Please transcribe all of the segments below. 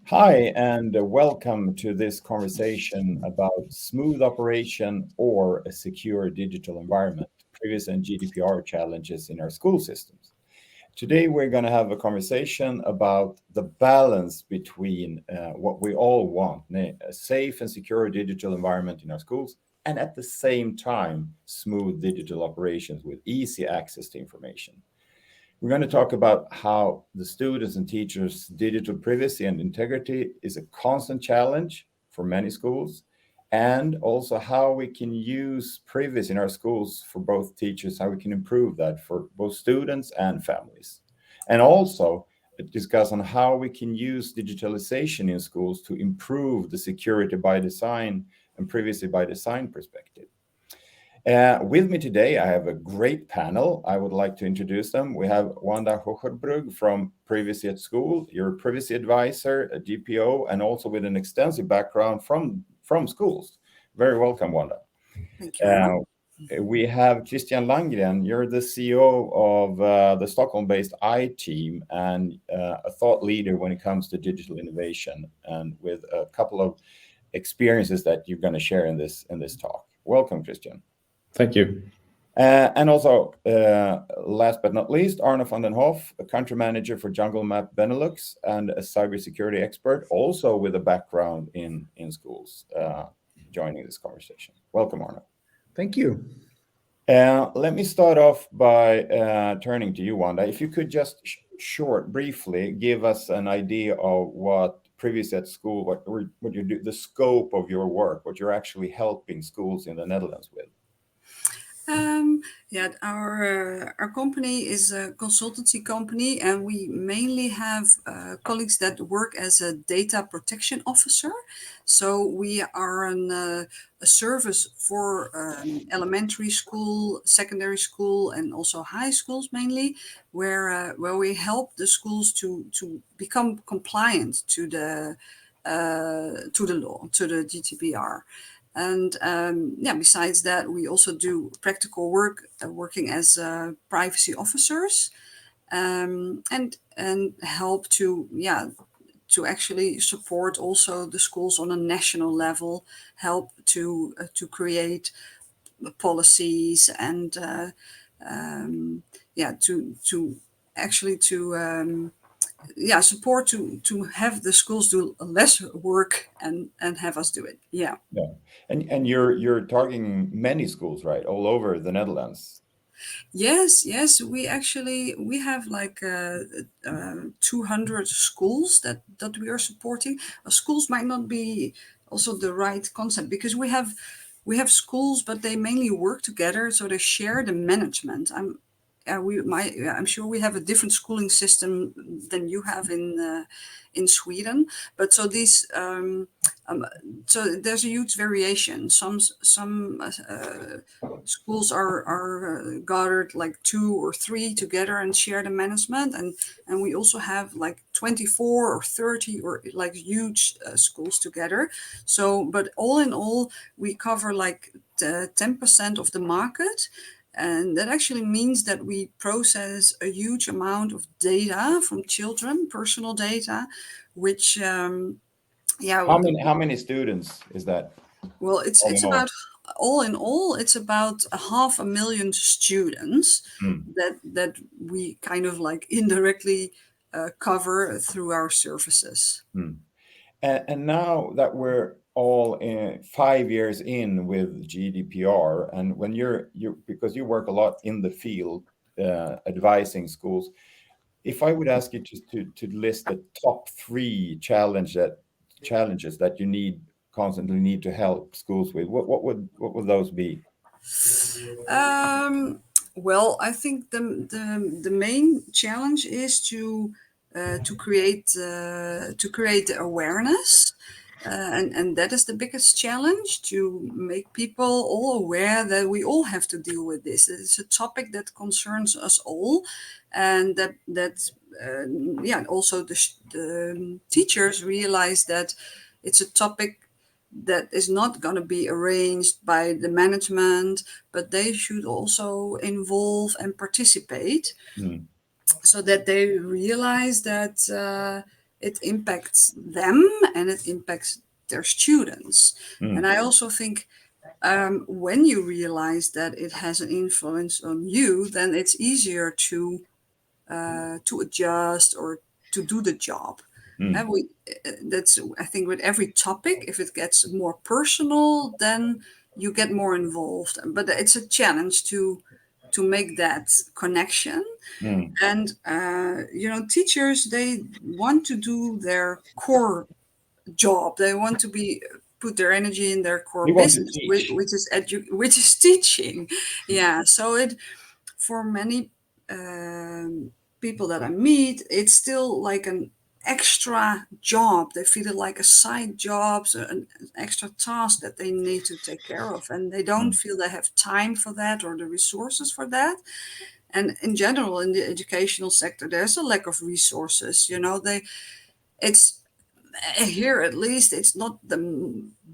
Hi, and welcome to this conversation about smooth operation or a secure digital environment, privacy and GDPR challenges in our school systems. Today, we're going to have a conversation about the balance between what we all want, a safe and secure digital environment in our schools, and at the same time, smooth digital operations with easy access to information. We're going to talk about how the students and teachers' digital privacy and integrity is a constant challenge for many schools, and also how we can use privacy in our schools for both teachers, how we can improve that for both students and families. And also discuss on how we can use digitalization in schools to improve the security by design and privacy by design perspective. With me today, I have a great panel. I would like to introduce them. We have Wanda Hoogerbrugge from Privacy at School. You're a privacy advisor, a DPO, and also with an extensive background from schools. Very welcome, Wanda. Thank you. We have Christian Landgren. You're the CEO of the Stockholm-based iTeam and a thought leader when it comes to digital innovation, and with a couple of experiences that you're going to share in this talk. Welcome, Christian. Thank you. And also, last but not least, Arno van den Hof, a country manager for Junglemap Benelux and a cybersecurity expert, also with a background in schools, joining this conversation. Welcome, Arno. Thank you. Let me start off by turning to you, Wanda. If you could just briefly give us an idea of what Privacy at School, what you do, the scope of your work, what you're actually helping schools in the Netherlands with. Our company is a consultancy company, and we mainly have colleagues that work as a data protection officer. So we are a service for elementary school, secondary school, and also high schools mainly, where we help the schools to become compliant to the law, to the GDPR. And besides that, we also do practical work, working as privacy officers, and help to actually support also the schools on a national level, help to create policies and support to have the schools do less work and have us do it. Yeah. And you're targeting many schools, right, all over the Netherlands? Yes. We have like 200 schools that we are supporting. Schools might not be also the right concept, because we have schools, but they mainly work together, so they share the management. I'm sure we have a different schooling system than you have in Sweden, but so these so there's a huge variation. Some schools are gathered like 2 or 3 together and share the management, and we also have like 24 or 30 or like huge schools together. So, but all in all, we cover like 10% of the market. And that actually means that we process a huge amount of data from children, personal data, which, How many students is that? Well, it's about, all in all, it's about 500,000 students that we kind of like indirectly cover through our services. And now that we're all 5 years in with GDPR, and when you because you work a lot in the field advising schools, if I would ask you to list the top 3 challenges that you constantly need to help schools with, what would those be? Well, I think the main challenge is to create the awareness. And that is the biggest challenge, to make people all aware that we all have to deal with this. It's a topic that concerns us all, and that also the teachers realize that it's a topic that is not going to be arranged by the management, but they should also involve and participate Mm. so that they realize that it impacts them and it impacts their students. And I also think when you realize that it has an influence on you, then it's easier to adjust or to do the job. And that's, I think, with every topic, if it gets more personal, then you get more involved. But it's a challenge to make that connection. Mm. And teachers, they want to do their core job. They want to be put their energy in their core We want to business, teach. which is teaching. Yeah. So it, for many people that I meet, it's still like an extra job. They feel it like a side job, so an extra task that they need to take care of, and they don't Mm. feel they have time for that or the resources for that. And in general, in the educational sector, there's a lack of resources. It's here, at least, it's not the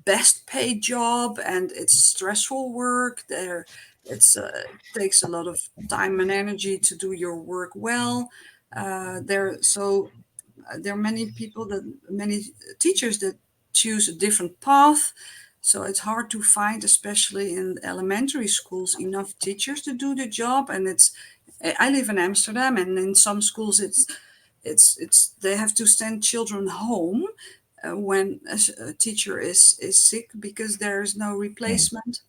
best paid job, and it's stressful work there. It's takes a lot of time and energy to do your work well. There are many people, that many teachers that choose a different path. So it's hard to find, especially in elementary schools, enough teachers to do the job. And I live in Amsterdam, and in some schools it's they have to send children home when a teacher is sick, because there is no Mm. replacement,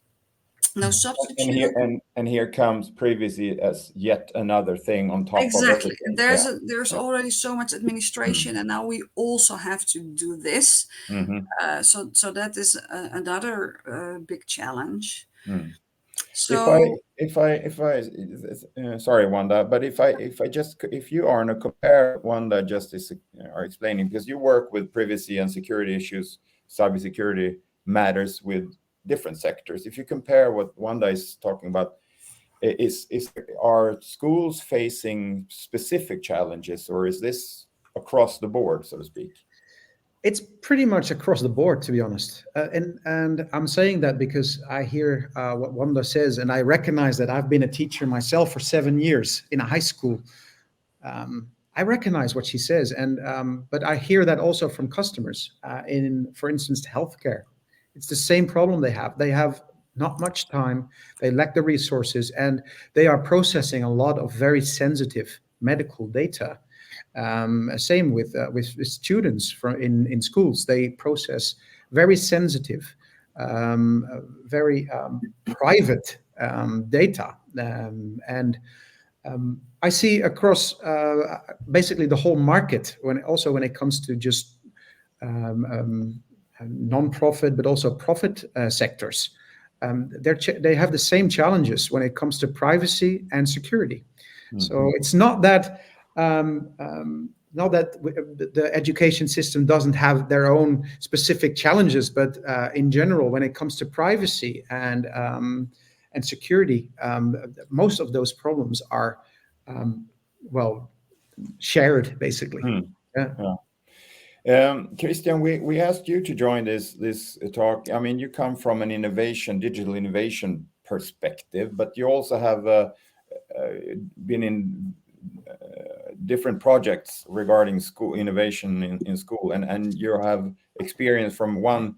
no And substitute. here comes privacy as yet another thing on top of Exactly. And everything. Yeah. there's Yeah. already so much administration, and now we also have to do this. Mm-hmm. So that is another big challenge. Mm. If I, So sorry, Wanda, but if you, Arno, compare what Wanda just are explaining, because you work with privacy and security issues, cybersecurity matters with different sectors. If you compare what Wanda is talking about, is are schools facing specific challenges, or is this across the board, so to speak? It's pretty much across the board, to be honest. And I'm saying that because I hear what Wanda says, and I recognize that I've been a teacher myself for 7 years in a high school. I recognize what she says, and but I hear that also from customers in, for instance, healthcare. It's the same problem they have. They have not much time, they lack the resources, and they are processing a lot of very sensitive medical data. Same with students from in schools. They process very sensitive, very private data, and I see across basically the whole market, when it comes to just non-profit but also profit sectors. They have the same challenges when it comes to privacy and security. So it's not that the education system doesn't have their own specific challenges, but in general, when it comes to privacy and security, most of those problems are well shared, basically. Yeah. Yeah. Christian, we asked you to join this talk. I mean, you come from an digital innovation perspective, but you also have been in different projects regarding school innovation in school, and you have experience from one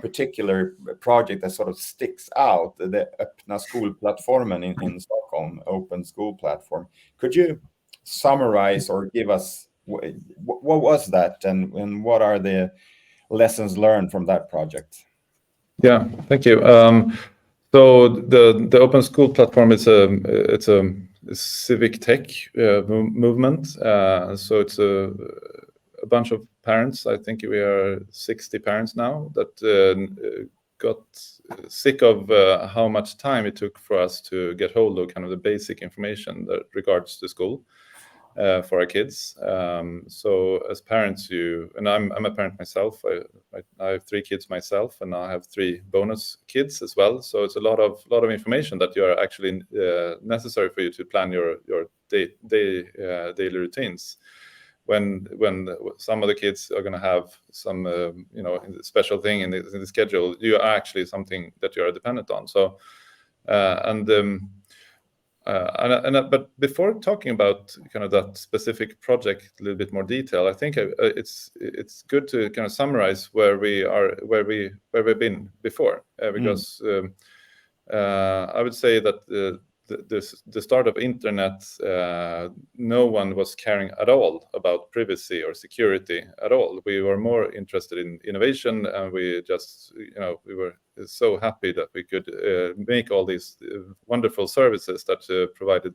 particular project that sort of sticks out, the Öppna skolplattformen in Stockholm, open school platform. Could you summarize or give us what was that, and what are the lessons learned from that project? Yeah, thank you. So the open school platform is a civic tech movement. So it's a bunch of parents. I think we are 60 parents now that got sick of how much time it took for us to get hold of kind of the basic information that regards to school for our kids. So as parents, I'm a parent myself. I have 3 kids myself, and I have 3 bonus kids as well. So it's a lot of information that you are actually necessary for you to plan your daily routines. when some of the kids are going to have some special thing in the schedule, you are actually something that you are dependent on. So but before talking about kind of that specific project a little bit more detail, I think it's good to kind of summarize where we've been before, because I would say that the start of internet, no one was caring at all about privacy or security at all. We were more interested in innovation, and we just we were so happy that we could make all these wonderful services that provided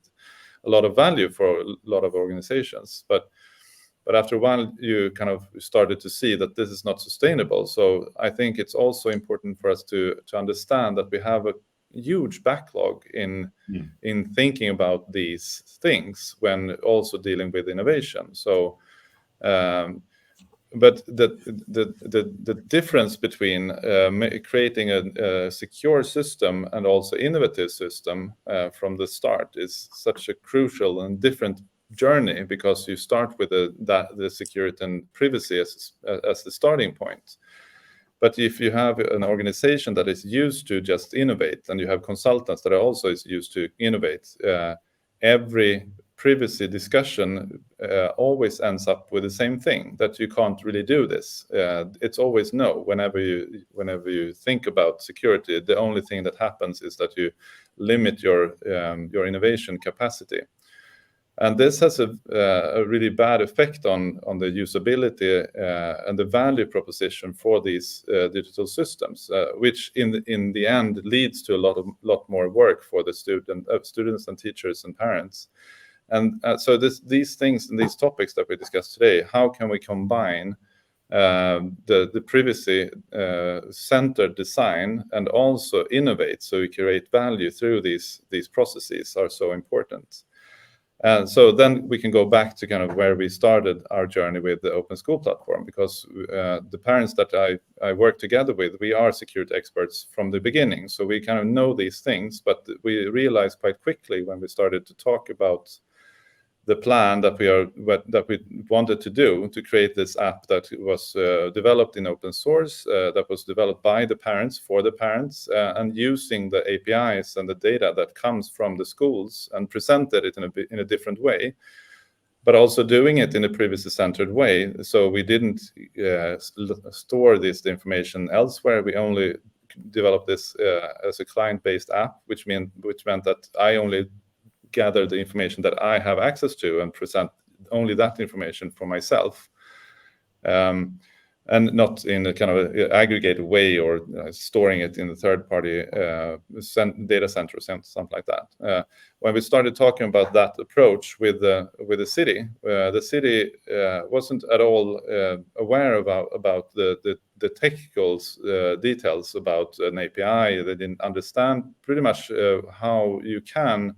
a lot of value for a lot of organizations. But after a while, you kind of started to see that this is not sustainable. So I think it's also important for us to understand that we have a huge backlog in thinking about these things when also dealing with innovation. So, but the difference between creating a secure system and also innovative system from the start is such a crucial and different journey, because you start with the security and privacy as the starting point. But if you have an organization that is used to just innovate, and you have consultants that are also used to innovate, every privacy discussion always ends up with the same thing, that you can't really do this. It's always no. Whenever you think about security, the only thing that happens is that you limit your innovation capacity. And this has a really bad effect on the usability and the value proposition for these digital systems, which in the end leads to a lot more work for the students and teachers and parents. And so these things and these topics that we discussed today, how can we combine the privacy centered design and also innovate so we create value through these processes, are so important. And so then we can go back to kind of where we started our journey with the Open School platform, because the parents that I work together with, we are security experts from the beginning. So we kind of know these things, but we realized quite quickly when we started to talk about the plan that we wanted to do, to create this app that was developed in open source, that was developed by the parents for the parents, and using the APIs and the data that comes from the schools and presented it in a different way, but also doing it in a privacy-centered way. So we didn't store this information elsewhere. We only developed this as a client-based app, which meant that I only gather the information that I have access to and present only that information for myself, and not in a kind of aggregated way or storing it in the third-party data center or something like that. When we started talking about that approach with the city wasn't at all aware about the technical details about an API. They didn't understand pretty much how you can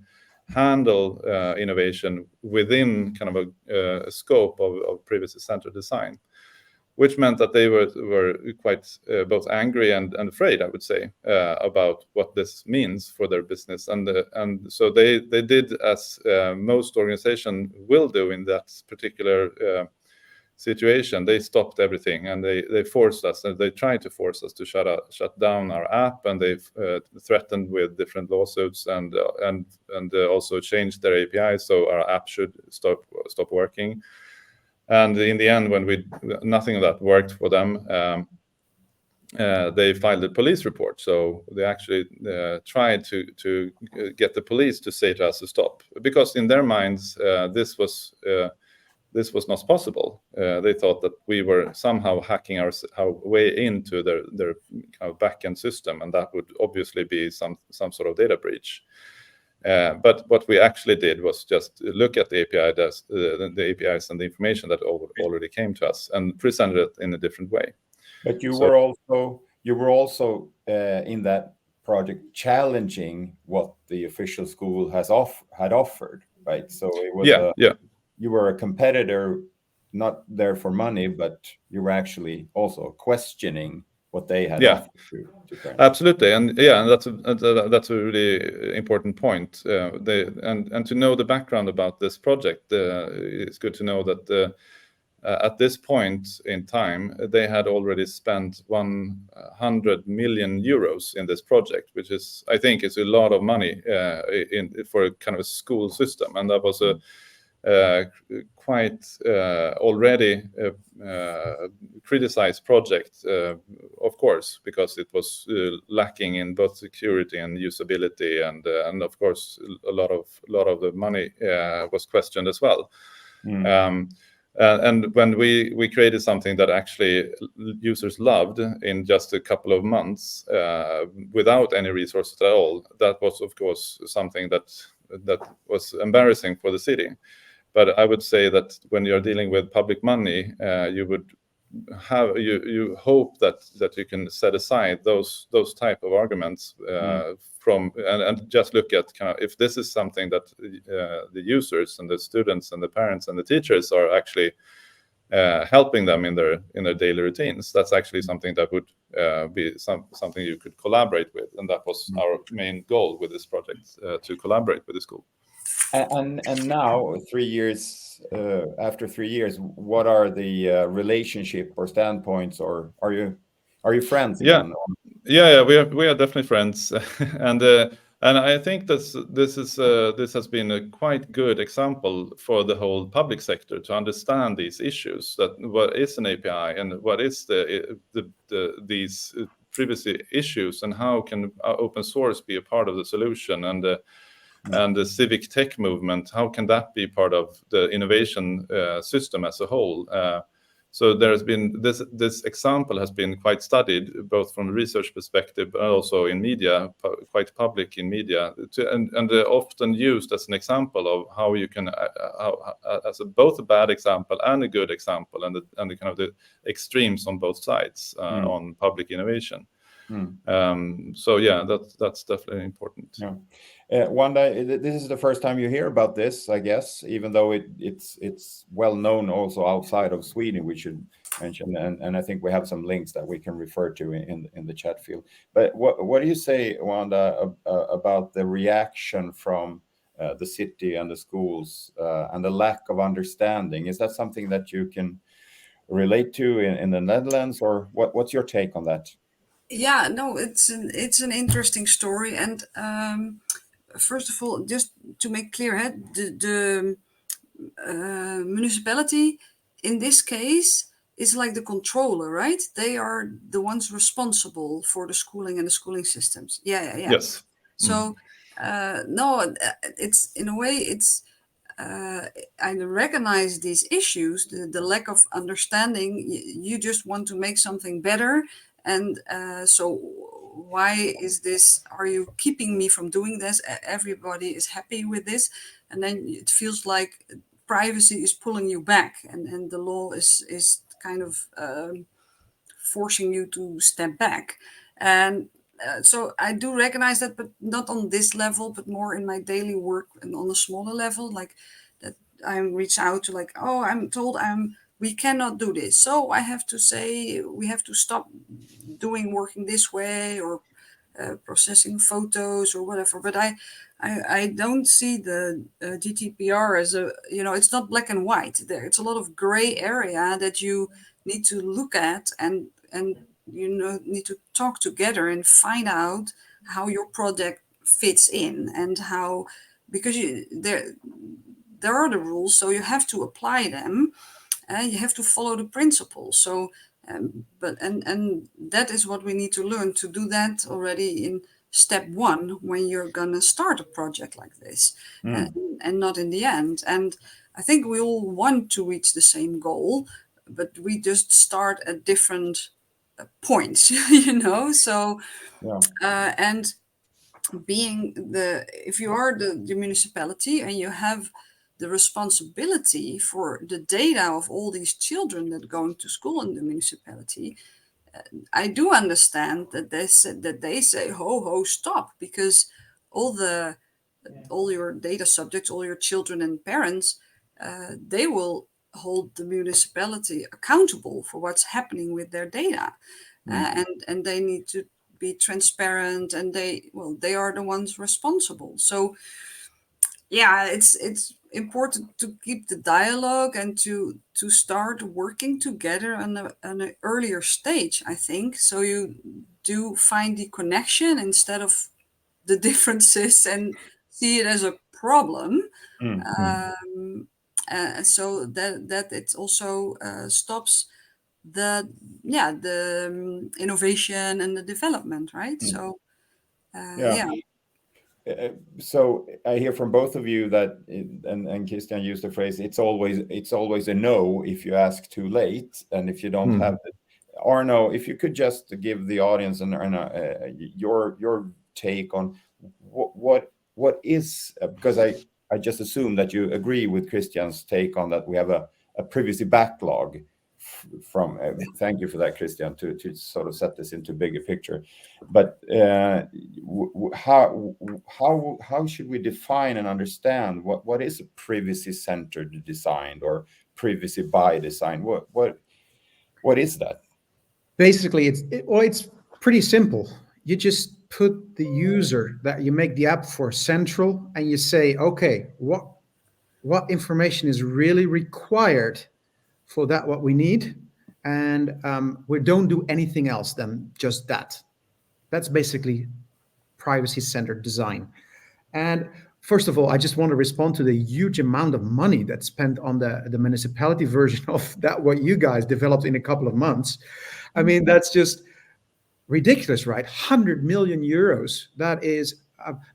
handle innovation within kind of a scope of privacy-centered design, which meant that they were quite both angry and afraid, I would say, about what this means for their business. And so they did as most organizations will do in that particular situation. They stopped everything, and they forced us, and they tried to force us to shut down our app, and they threatened with different lawsuits, and also changed their API so our app should stop working. And in the end, when nothing of that worked for them, they filed a police report. So they actually tried to get the police to say to us to stop, because in their minds this was not possible. They thought that we were somehow hacking our way into their kind of backend system, and that would obviously be some sort of data breach. But what we actually did was just look at the APIs and the information that already came to us and presented it in a different way. But you were also in that project challenging what the official school had offered, right? So it was you were a competitor, not there for money, but you were actually also questioning what they had offered to parents. Absolutely, and that's a really important point. And to know the background about this project, it's good to know that at this point in time, they had already spent 100 million euros in this project, which is, I think, is a lot of money for a kind of a school system, and that was a quite already criticized project, of course, because it was lacking in both security and usability, and of course a lot of the money was questioned as well. And when we created something that actually users loved in just a couple of months without any resources at all, that was of course something that was embarrassing for the city. But I would say that when you're dealing with public money, you hope that you can set aside those type of arguments from and just look at kind of if this is something that the users and the students and the parents and the teachers are actually helping them in their daily routines. That's actually something that would be something you could collaborate with, and that was our main goal with this project, to collaborate with the school. And now, 3 years after 3 years, what are the relationship or standpoints, or are you friends again? Yeah, we are definitely friends, and I think this has been a quite good example for the whole public sector to understand these issues. That what is an API and what is these privacy issues, and how can open source be a part of the solution, and the civic tech movement, how can that be part of the innovation system as a whole? So there has been this example has been quite studied both from a research perspective, but also in media, quite public in media, and often used as an example of how you can, both a bad example and a good example, and the kind of the extremes on both sides on public innovation. So yeah, that's definitely important. Wanda, this is the first time you hear about this, I guess, even though it's well known also outside of Sweden, we should mention, and I think we have some links that we can refer to in the chat field. But what do you say, Wanda, about the reaction from the city and the schools and the lack of understanding? Is that something that you can relate to in the Netherlands, or what's your take on that? Yeah, no, it's an interesting story, and first of all, just to make clear, the municipality in this case is like the controller, right? They are the ones responsible for the schooling and the schooling systems. Yeah. Yes. So no, it's in a way it's. I recognize these issues, the lack of understanding. You just want to make something better, and so why is this? Are you keeping me from doing this? Everybody is happy with this, and then it feels like privacy is pulling you back, and the law is kind of forcing you to step back. And so I do recognize that, but not on this level, but more in my daily work and on a smaller level, like that I reach out to, like, oh, I'm told we cannot do this, so I have to say we have to stop working this way, or processing photos or whatever. But I don't see the GDPR as it's not black and white. It's a lot of gray area that you need to look at, and need to talk together and find out how your project fits in, and how, because there are the rules, so you have to apply them, and you have to follow the principles. So but that is what we need to learn to do that already in step one, when you're gonna start a project like this, and not in the end. And I think we all want to reach the same goal, but we just start at different points, So and if you are the municipality and you have the responsibility for the data of all these children that are going to school in the municipality, I do understand that they say ho stop, because all your data subjects, all your children and parents, they will hold the municipality accountable for what's happening with their data, and they need to be transparent, and they are the ones responsible. So yeah, it's important to keep the dialogue and to start working together on an earlier stage, I think. So you do find the connection instead of the differences and see it as a problem. Um, so that it also stops the innovation and the development, right? So Yeah. yeah. So I hear from both of you that, and Christian used the phrase, it's always a no if you ask too late, and if you don't have it. Arno, if you could just give the audience your take on what is, because I just assume that you agree with Christian's take on that we have a privacy backlog from thank you for that, Christian, to sort of set this into a bigger picture. But how should we define and understand what is a privacy centered design or privacy by design? What is that? Basically, it's pretty simple. You just put the user that you make the app for central, and you say, okay, what information is really required for that, what we need, and we don't do anything else than just that. That's basically privacy-centered design. And first of all, I just want to respond to the huge amount of money that's spent on the municipality version of that, what you guys developed in a couple of months. I mean, that's just ridiculous, right? 100 million euros. That is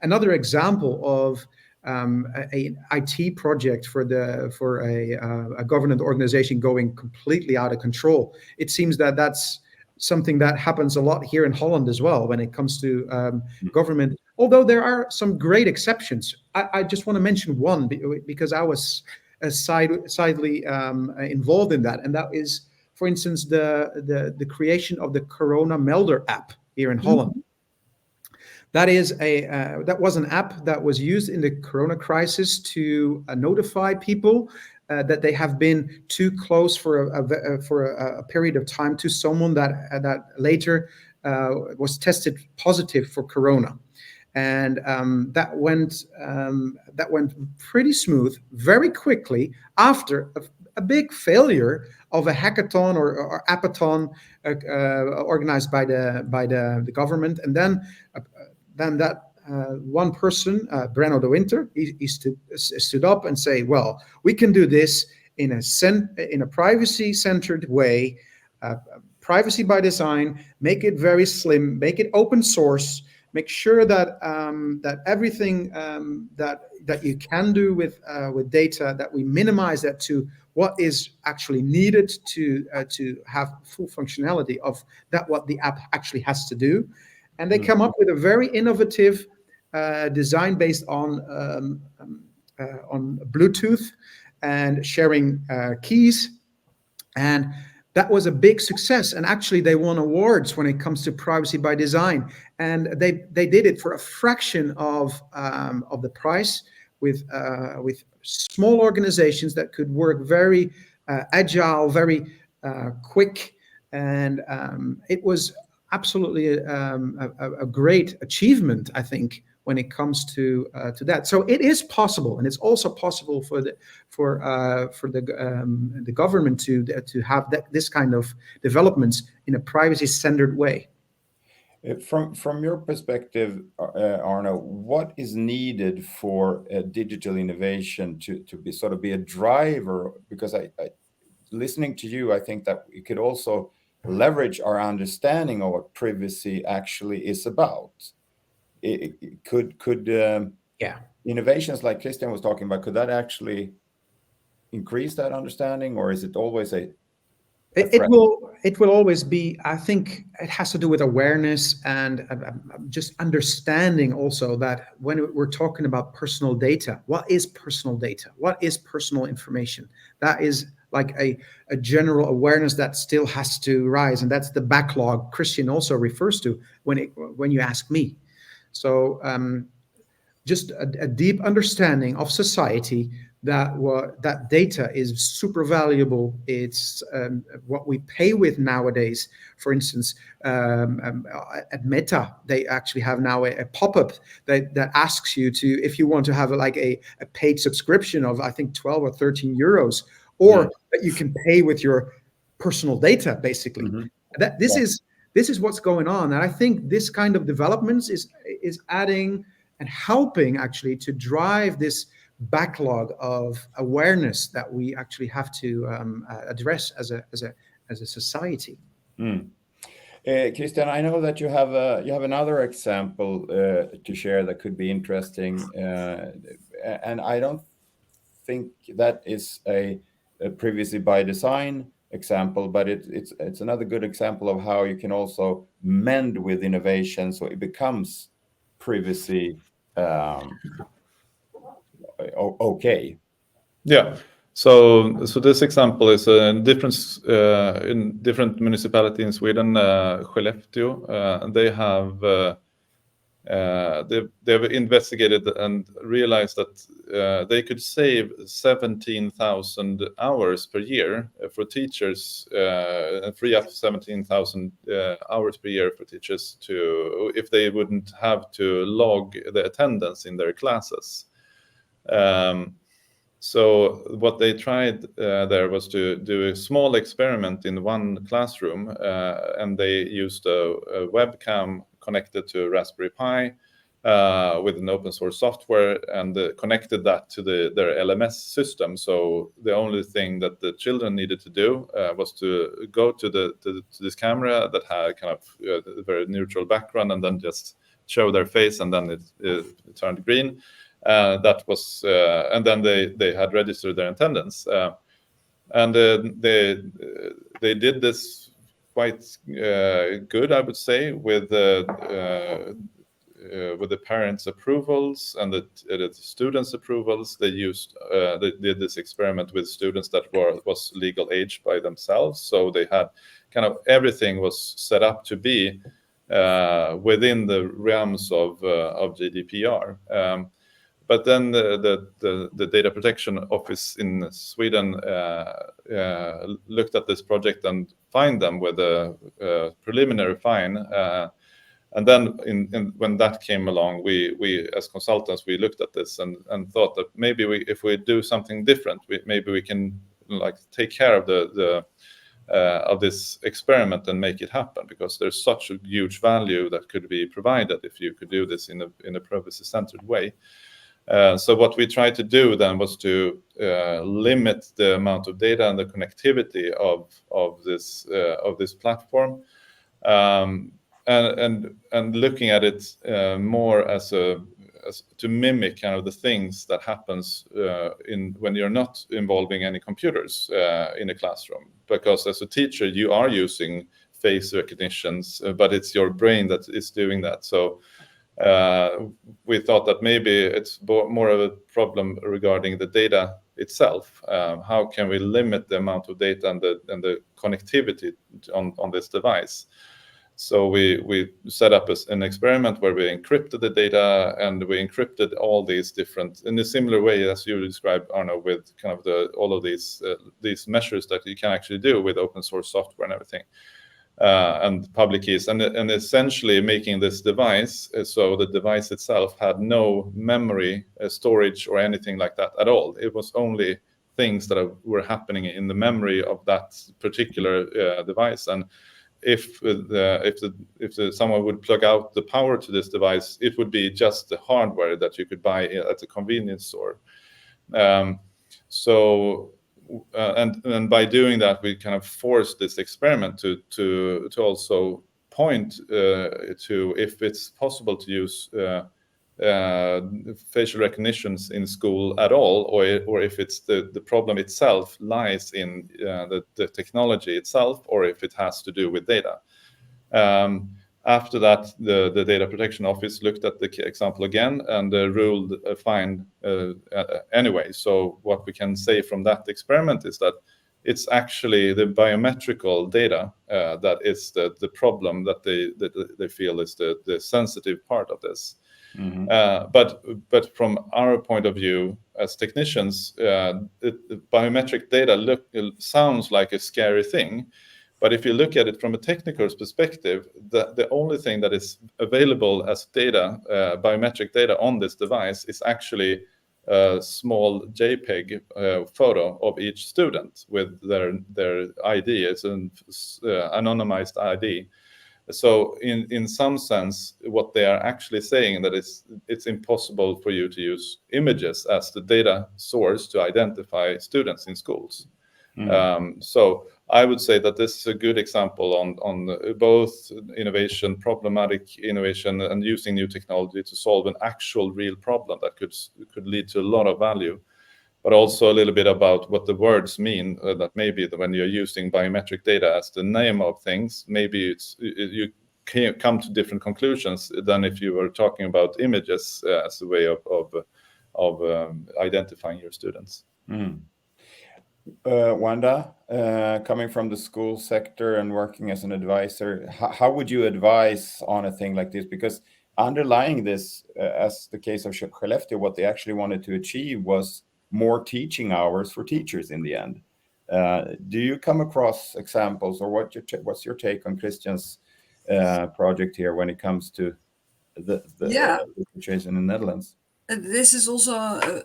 another example of an IT project for a government organization going completely out of control. It seems that that's something that happens a lot here in Holland as well when it comes to government. Although there are some great exceptions. I just want to mention one because I was sidely involved in that, and that is, for instance, the creation of the Corona Melder app here in Holland. That was an app that was used in the Corona crisis to notify people that they have been too close for a period of time to someone that later was tested positive for Corona. And that went pretty smooth very quickly after a big failure of a hackathon or appathon organized by the government. And then that one person, Brenno de Winter, he stood up and say, well, we can do this in a privacy-centered way, privacy by design, make it very slim, make it open source, make sure that that everything that you can do with data, that we minimize that to what is actually needed to have full functionality of that, what the app actually has to do. And they come up with a very innovative design based on Bluetooth and sharing keys. And that was a big success. And actually, they won awards when it comes to privacy by design. And they did it for a fraction of the price with small organizations that could work very agile, very quick. And it was absolutely a great achievement, I think, when it comes to that. So it is possible, and it's also possible for the government to have this kind of developments in a privacy-centered way. From your perspective, Arno, what is needed for digital innovation to be a driver? Because I listening to you, I think that we could also leverage our understanding of what privacy actually is about. Could innovations like Christian was talking about, could that actually increase that understanding, or is it always a it will always be, I think it has to do with awareness and just understanding also that when we're talking about personal data, what is personal data? What is personal information? That is like a general awareness that still has to rise. And that's the backlog Christian also refers to when you ask me. So just a deep understanding of society that data is super valuable. It's what we pay with nowadays. For instance, at Meta, they actually have now a pop-up that asks you to, if you want to have like a paid subscription of, I think, 12 or 13 euros, or that you can pay with your personal data, basically. That this is what's going on, and I think this kind of developments is adding and helping actually to drive this backlog of awareness that we actually have to address as a society. Christian, I know that you have another example to share that could be interesting, and I don't think that is a privacy by design example, but it's another good example of how you can also mend with innovation so it becomes privacy okay. Yeah. So this example is a difference in different municipality in Sweden, Skellefteå. They've investigated and realized that they could save 17,000 hours per year for teachers, and free up 17,000 hours per year for teachers if they wouldn't have to log the attendance in their classes. So what they tried there was to do a small experiment in one classroom, and they used a webcam connected to Raspberry Pi with an open source software, and connected that to their LMS system. So the only thing that the children needed to do was to go to this camera that had kind of a very neutral background, and then just show their face, and then it turned green. That was, and then they had registered their attendance, and they did this quite good, I would say, with the parents' approvals and the students' approvals. They did this experiment with students that was legal age by themselves, so they had kind of everything was set up to be within the realms of GDPR. But then the Data Protection Office in Sweden looked at this project and fined them with a preliminary fine. And then when that came along, we as consultants, we looked at this and thought that maybe if we do something different, maybe we can like take care of this experiment and make it happen, because there's such a huge value that could be provided if you could do this in a privacy-centered way. So what we tried to do then was to limit the amount of data and the connectivity of this platform, and looking at it more as to mimic kind of the things that happens when you're not involving any computers in a classroom. Because as a teacher, you are using face recognitions, but it's your brain that is doing that. So we thought that maybe it's more of a problem regarding the data itself. How can we limit the amount of data and the connectivity on this device? So we set up an experiment where we encrypted the data, and we encrypted all these different, in a similar way as you described, Arno, with kind of all of these measures that you can actually do with open source software and everything. And public keys, and essentially making this device so the device itself had no memory storage or anything like that at all. It was only things that were happening in the memory of that particular device. And if someone would plug out the power to this device, it would be just the hardware that you could buy at a convenience store. And by doing that, we kind of forced this experiment to also point to if it's possible to use facial recognitions in school at all, or if it's the problem itself lies in the technology itself, or if it has to do with data. After that, the Data Protection Office looked at the example again and ruled a fine anyway. So what we can say from that experiment is that it's actually the biometrical data that is the problem that they feel is the sensitive part of this. But from our point of view as technicians, biometric data sounds like a scary thing. But if you look at it from a technical perspective, the only thing that is available as data, biometric data on this device is actually a small JPEG photo of each student with their ID. It's an anonymized ID. So in some sense, what they are actually saying that it's impossible for you to use images as the data source to identify students in schools. So I would say that this is a good example on both innovation, problematic innovation, and using new technology to solve an actual real problem that could lead to a lot of value, but also a little bit about what the words mean. That maybe when you're using biometric data as the name of things, maybe you can come to different conclusions than if you were talking about images as a way of identifying your students. Wanda, coming from the school sector and working as an advisor, how would you advise on a thing like this? Because underlying this, as the case of Skellefteå, what they actually wanted to achieve was more teaching hours for teachers in the end. Do you come across examples, or what's your take on Christian's project here when it comes to the situation in the Netherlands? This is also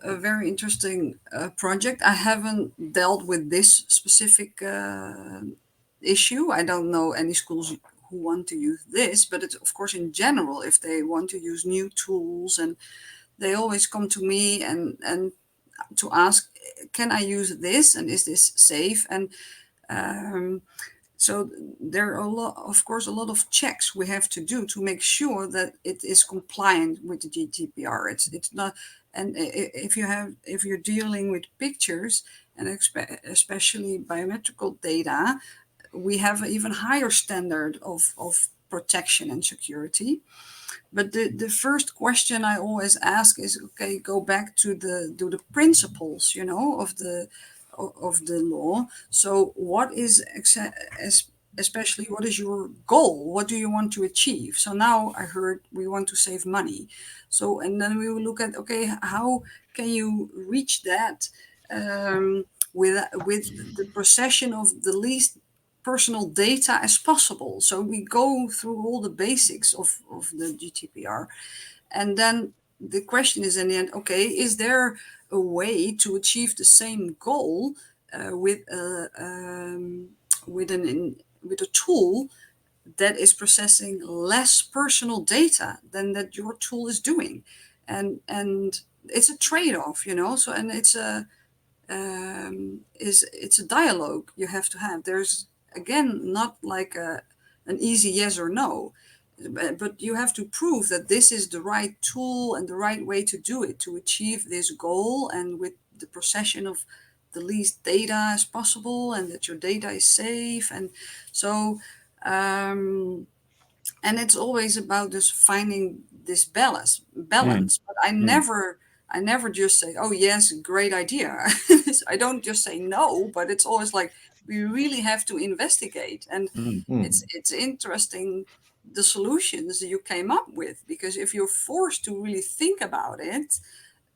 a very interesting project. I haven't dealt with this specific issue. I don't know any schools who want to use this, but it's, of course, in general, if they want to use new tools, and they always come to me and to ask, can I use this, and is this safe? And so there are of course, a lot of checks we have to do to make sure that it is compliant with the GDPR. It's not, and if you're dealing with pictures and especially biometrical data, we have an even higher standard of protection and security. But the first question I always ask is, okay, go back to the principles, of the law. So what is especially what is your goal? What do you want to achieve? So now I heard we want to save money. So, and then we will look at, okay, how can you reach that with the procession of the least personal data as possible? So we go through all the basics of the GDPR, and then the question is in the end, okay, is there a way to achieve the same goal with a tool that is processing less personal data than that your tool is doing? And it's a trade-off, So, and it's a dialogue you have to have. There's, again, not like an easy yes or no, but you have to prove that this is the right tool and the right way to do it, to achieve this goal, and with the procession of the least data as possible, and that your data is safe. And so, and it's always about just finding this balance. But I never just say, oh yes, great idea. I don't just say no, but it's always like, we really have to investigate. And it's interesting, the solutions you came up with, because if you're forced to really think about it,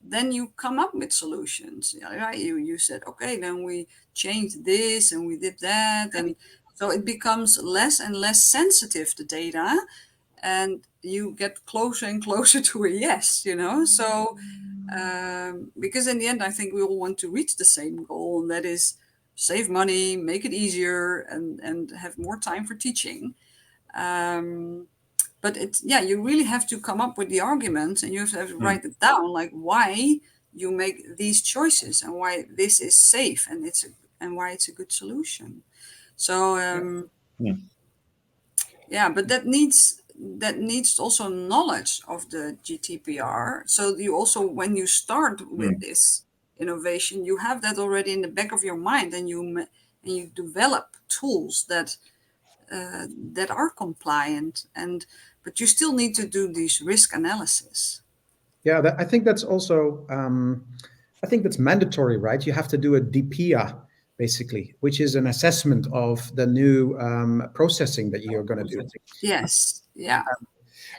then you come up with solutions, right? You said, okay, then we changed this and we did that. And so it becomes less and less sensitive, the data, and you get closer and closer to a yes, So, because in the end, I think we all want to reach the same goal, and that is save money, make it easier, and have more time for teaching. But you really have to come up with the arguments, and you have to write it down, like why you make these choices and why this is safe and why it's a good solution. So but that needs also knowledge of the GDPR. So you also, when you start with this innovation, you have that already in the back of your mind, and you develop tools that are compliant, but you still need to do these risk analysis. Yeah, I think that's also I think that's mandatory, right? You have to do a DPIA basically, which is an assessment of the new processing that you're going to do. Yes. Yeah.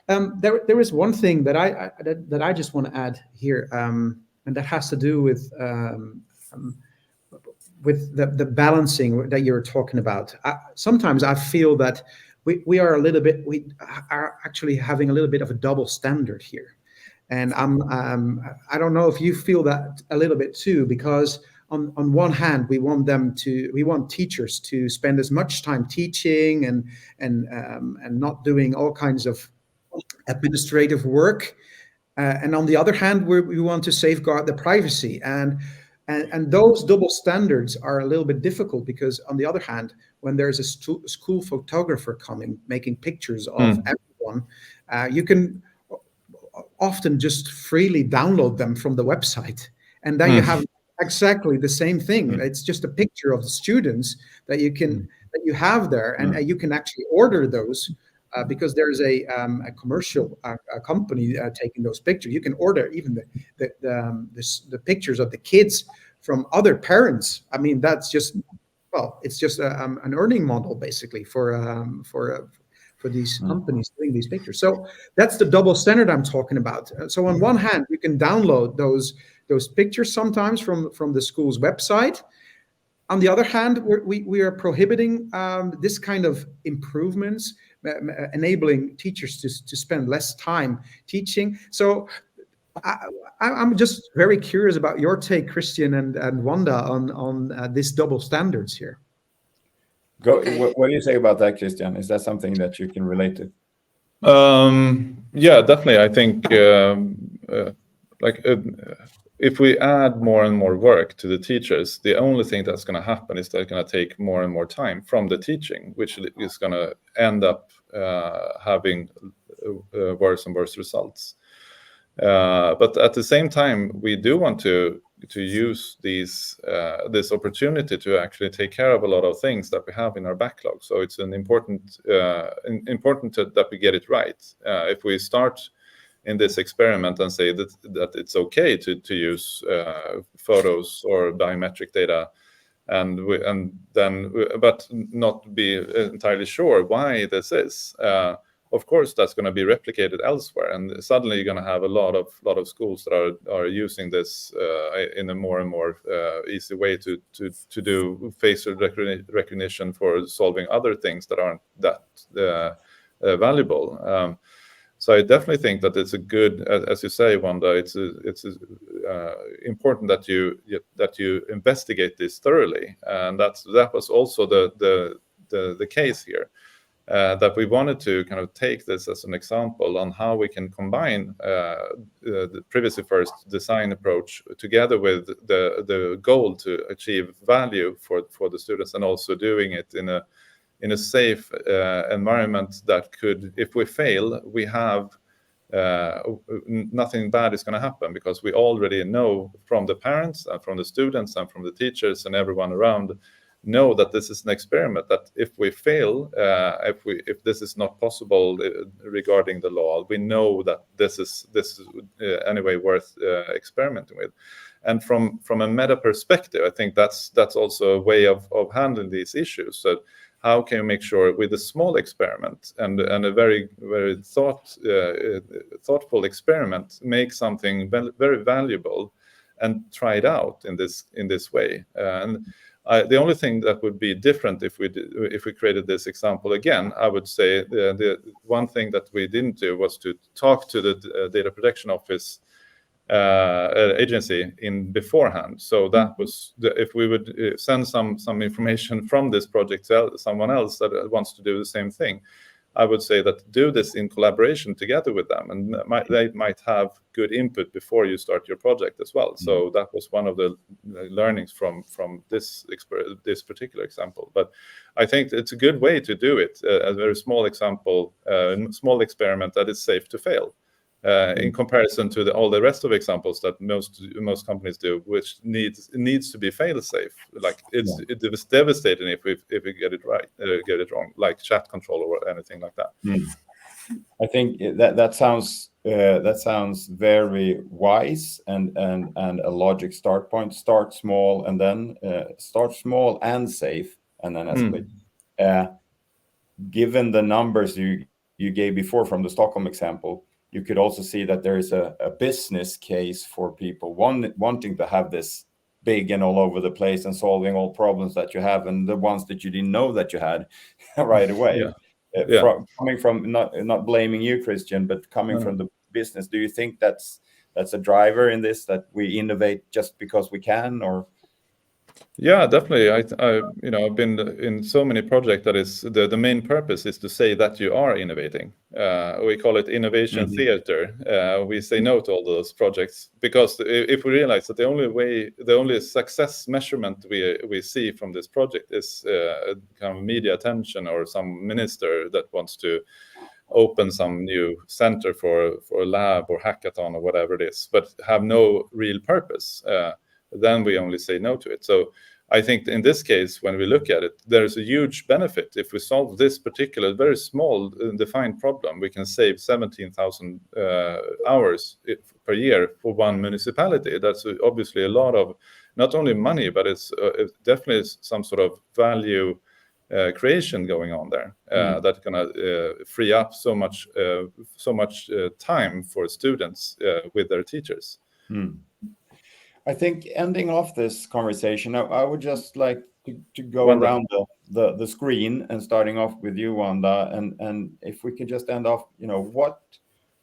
There is one thing that I just want to add here, and that has to do with the balancing that you're talking about. Sometimes I feel that we are actually having a little bit of a double standard here, and I don't know if you feel that a little bit too, because on one hand we want teachers to spend as much time teaching and not doing all kinds of administrative work, and on the other hand we want to safeguard the privacy, and those double standards are a little bit difficult, because on the other hand, when there's a school photographer coming making pictures of everyone, you can often just freely download them from the website, and then you have exactly the same thing. It's just a picture of the students that you have there, and you can actually order those. Because there's a commercial company taking those pictures. You can order even the pictures of the kids from other parents. I mean, that's just, well, it's just an earning model basically for these companies doing these pictures. So that's the double standard I'm talking about. So on one hand, you can download those pictures sometimes from the school's website. On the other hand, we are prohibiting this kind of improvements, enabling teachers to spend less time teaching. So I'm just very curious about your take, Christian and Wanda, on these double standards here. Okay. What do you say about that, Christian? Is that something that you can relate to? Yeah, definitely. I think if we add more and more work to the teachers, the only thing that's going to happen is they're going to take more and more time from the teaching, which is going to end up having worse and worse results. But at the same time, we do want to use this opportunity to actually take care of a lot of things that we have in our backlog. So it's an important that we get it right. If we start in this experiment and say that it's okay to use photos or biometric data, but not be entirely sure why this is. Of course, that's going to be replicated elsewhere, and suddenly you're going to have a lot of schools that are using this in a more and more easy way to do facial recognition for solving other things that aren't that valuable. So I definitely think that it's a good, as you say, Wanda. It's important that you investigate this thoroughly, and that was also the case here. That we wanted to kind of take this as an example on how we can combine the privacy first design approach together with the goal to achieve value for the students, and also doing it in a safe environment that could, if we fail, we have nothing bad is going to happen, because we already know from the parents and from the students and from the teachers and everyone around know that this is an experiment, that if we fail, if this is not possible regarding the law, we know that this is anyway worth experimenting with. And from a meta perspective, I think that's also a way of handling these issues. So how can you make sure with a small experiment and a very very thoughtful experiment make something very valuable and try it out in this way? And the only thing that would be different if we created this example again, I would say the one thing that we didn't do was to talk to the Data Protection Office agency in beforehand. So that was if we would send some information from this project to someone else that wants to do the same thing, I would say that do this in collaboration together with them, and they might have good input before you start your project as well. So that was one of the learnings from this particular example. But I think it's a good way to do it, a very small example, small experiment that is safe to fail. In comparison to all the rest of examples that most companies do, which needs to be fail safe. Like it's devastating if we get it right, get it wrong, like chat control or anything like that. I think that sounds That sounds very wise and a logic start point. Start small and then start small and safe, and then escalate. Given the numbers you gave before from the Stockholm example, you could also see that there is a business case for people wanting to have this big and all over the place and solving all problems that you have and the ones that you didn't know that you had right away. Coming from, not blaming you, Christian, but coming from the business, do you think that's a driver in this, that we innovate just because we can? Or yeah, definitely. I've been in so many projects that is the main purpose is to say that you are innovating. We call it innovation theater. We say no to all those projects because if we realize that the only success measurement we see from this project is kind of media attention or some minister that wants to open some new center for a lab or hackathon or whatever it is, but have no real purpose, then we only say no to it. So I think in this case, when we look at it, there's a huge benefit. If we solve this particular, very small defined problem, we can save 17,000 hours per year for one municipality. That's obviously a lot of, not only money, but it's definitely some sort of value creation going on there that's gonna free up so much time for students with their teachers. I think ending off this conversation, I would just like to go Wanda. around the screen and starting off with you, Wanda, and if we could just end off, what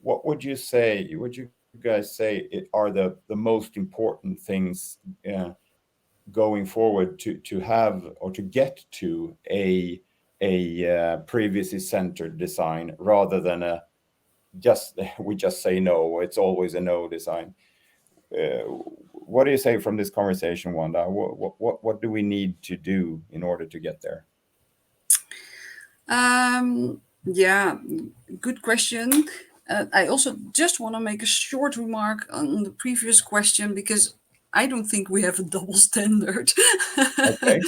would you say? Would you guys say are the most important things going forward to have or to get to a privacy centered design rather than we just say no? It's always a no design. What do you say from this conversation, Wanda? What do we need to do in order to get there? Yeah, good question. I also just want to make a short remark on the previous question, because I don't think we have a double standard. Okay.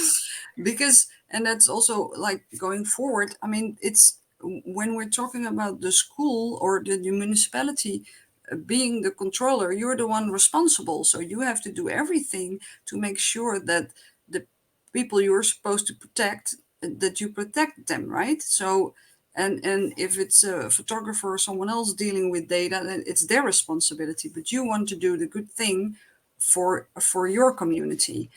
And that's also like going forward. I mean, it's when we're talking about the school or the municipality, being the controller, you're the one responsible. So you have to do everything to make sure that the people you're supposed to protect, that you protect them, right? So, and if it's a photographer or someone else dealing with data, then it's their responsibility. But you want to do the good thing for your community.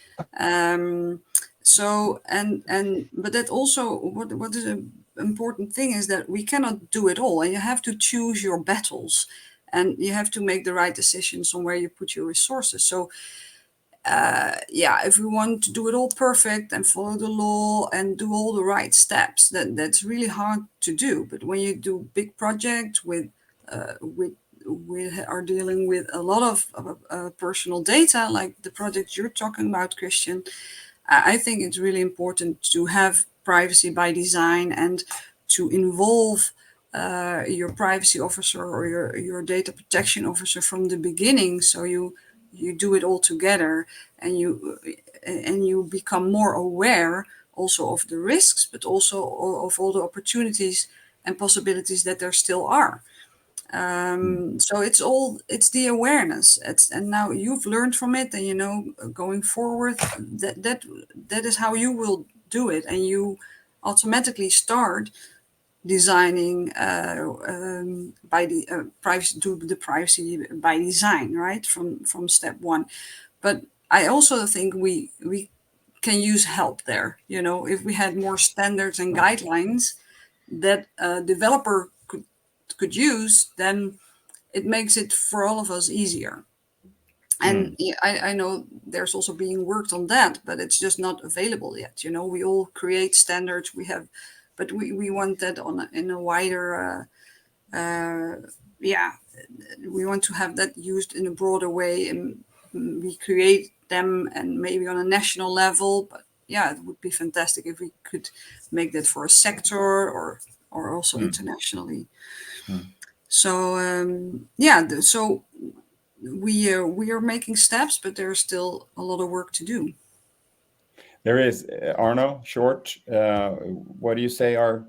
So but that also what is an important thing is that we cannot do it all, and you have to choose your battles. And you have to make the right decisions on where you put your resources. So, if we want to do it all perfect and follow the law and do all the right steps, that's really hard to do. But when you do big projects we are dealing with a lot of personal data, like the project you're talking about, Christian, I think it's really important to have privacy by design and to involve your privacy officer or your data protection officer from the beginning, so you do it all together, and you become more aware also of the risks, but also of all the opportunities and possibilities that there still are. So it's the awareness. And now you've learned from it, and going forward, that is how you will do it, and you automatically start designing by the privacy, do the privacy by design, right, from step one. But I also think we can use help there. If we had more standards and guidelines that a developer could use, then it makes it for all of us easier. And I know there's also being worked on that, but it's just not available yet. We all create standards, but we want that in a wider, we want to have that used in a broader way, and we create them and maybe on a national level. But yeah, it would be fantastic if we could make that for a sector or also internationally. So so we are making steps, but there's still a lot of work to do. There is. Arno, short, what do you say are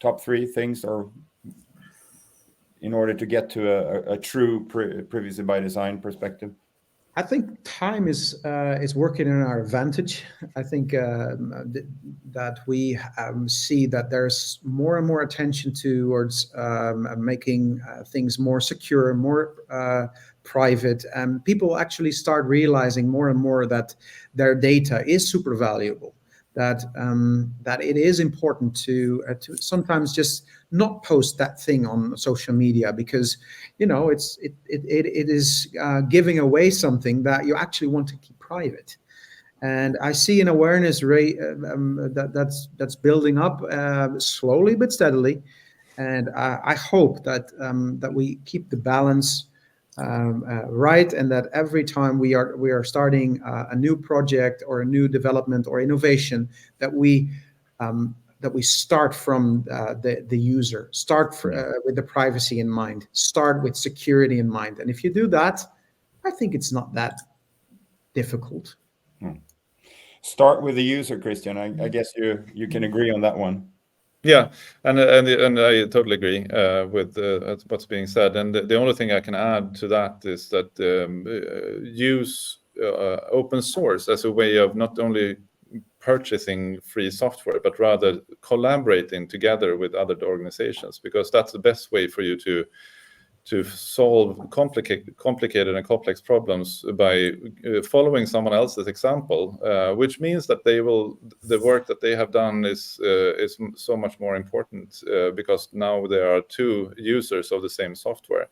top 3 things or in order to get to a true privacy by design perspective? I think time is working in our advantage. I think that we see that there's more and more attention towards making things more secure, more private, and people actually start realizing more and more that their data is super valuable. That it is important to sometimes just not post that thing on social media, because it is giving away something that you actually want to keep private. And I see an awareness rate that's building up slowly but steadily, and I hope that we keep the balance right, and that every time we are starting a new project or a new development or innovation, that we start from the user, start with the privacy in mind, start with security in mind. And if you do that, I think it's not that difficult. Start with the user, Christian. I guess you can agree on that one. Yeah, and I totally agree with what's being said. And the only thing I can add to that is that use open source as a way of not only purchasing free software, but rather collaborating together with other organizations, because that's the best way for you to solve complicated and complex problems by following someone else's example, which means that the work that they have done is so much more important because now there are two users of the same software,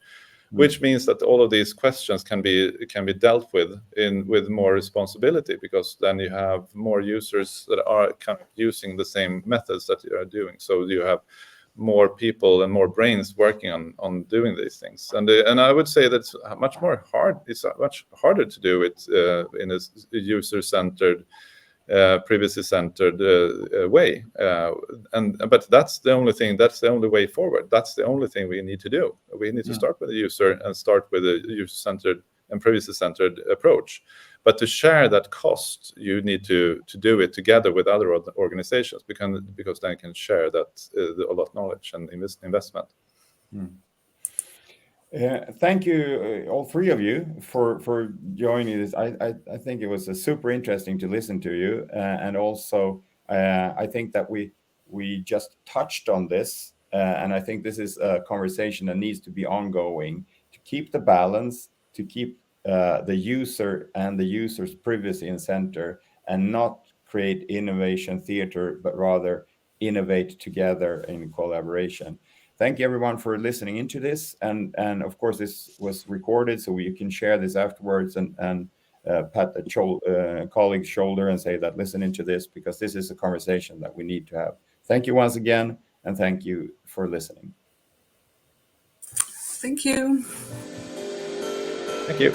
which means that all of these questions can be dealt with with more responsibility, because then you have more users that are kind of using the same methods that you are doing. So you have more people and more brains working on doing these things, and I would say that's much harder to do it in a user-centered, privacy-centered way. But that's the only thing. That's the only way forward. That's the only thing we need to do. We need to start with the user and start with a user-centered and privacy-centered approach. But to share that cost, you need to do it together with other organizations, because then you can share that a lot of knowledge and investment. Thank you, all three of you, for joining this. I think it was super interesting to listen to you, and also I think that we just touched on this, and I think this is a conversation that needs to be ongoing to keep the balance, to keep the user and the user's privacy in center, and not create innovation theater, but rather innovate together in collaboration. Thank you, everyone, for listening into this. And of course, this was recorded, so you can share this afterwards and pat a colleague's shoulder and say that listen into this, because this is a conversation that we need to have. Thank you once again, and thank you for listening. Thank you. Thank you.